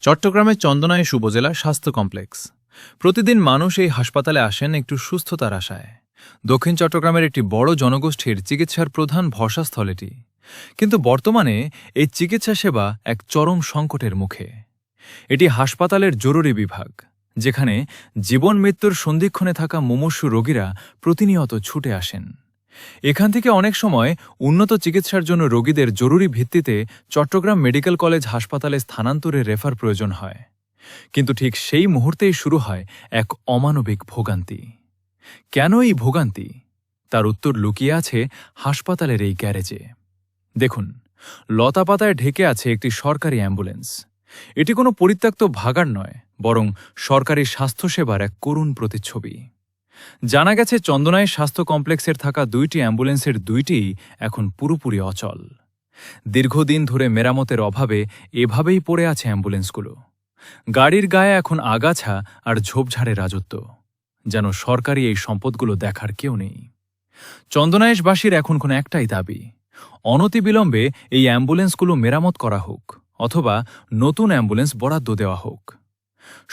চট্টগ্রামের চন্দনাইশ উপজেলা স্বাস্থ্য কমপ্লেক্স। প্রতিদিন মানুষ এই হাসপাতালে আসেন একটু সুস্থতার আশায়। দক্ষিণ চট্টগ্রামের একটি বড় জনগোষ্ঠীর চিকিৎসার প্রধান ভরসাস্থল এটি। কিন্তু বর্তমানে এই চিকিৎসা সেবা এক চরম সংকটের মুখে। এটি হাসপাতালের জরুরি বিভাগ, যেখানে জীবন মৃত্যুর সন্ধিক্ষণে থাকা মুমূর্ষু রোগীরা প্রতিনিয়ত ছুটে আসেন। এখান থেকে অনেক সময় উন্নত চিকিৎসার জন্য রোগীদের জরুরি ভিত্তিতে চট্টগ্রাম মেডিকেল কলেজ হাসপাতালে স্থানান্তরে রেফার প্রয়োজন হয়। কিন্তু ঠিক সেই মুহূর্তেই শুরু হয় এক অমানবিক ভোগান্তি। কেন এই ভোগান্তি? তার উত্তর লুকিয়ে আছে হাসপাতালের এই গ্যারেজে। দেখুন, লতাপাতায় ঢেকে আছে একটি সরকারি অ্যাম্বুলেন্স। এটি কোনো পরিত্যক্ত ভাগাড় নয়, বরং সরকারি স্বাস্থ্যসেবার এক করুণ প্রতিচ্ছবি। জানা গেছে চন্দনাইশ স্বাস্থ্য কমপ্লেক্সের থাকা দুইটি অ্যাম্বুলেন্সের দুইটিই এখন পুরোপুরি অচল। দীর্ঘদিন ধরে মেরামতের অভাবে এভাবেই পড়ে আছে অ্যাম্বুলেন্সগুলো। গাড়ির গায়ে এখন আগাছা আর ঝোপঝাড়ের রাজত্ব, যেন সরকারি এই সম্পদগুলো দেখার কেউ নেই। চন্দনাইশবাসীর এখন কোনো একটাই দাবি, অনতিবিলম্বে এই অ্যাম্বুলেন্সগুলো মেরামত করা হোক, অথবা নতুন অ্যাম্বুলেন্স বরাদ্দ দেওয়া হোক।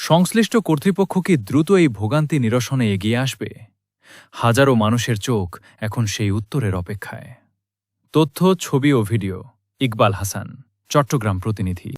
সংশ্লিষ্ট কর্তৃপক্ষ কি দ্রুত এই ভোগান্তি নিরসনে এগিয়ে আসবে? হাজারো মানুষের চোখ এখন সেই উত্তরের অপেক্ষায়। তথ্য, ছবি ও ভিডিও ইকবাল হাসান, চট্টগ্রাম প্রতিনিধি।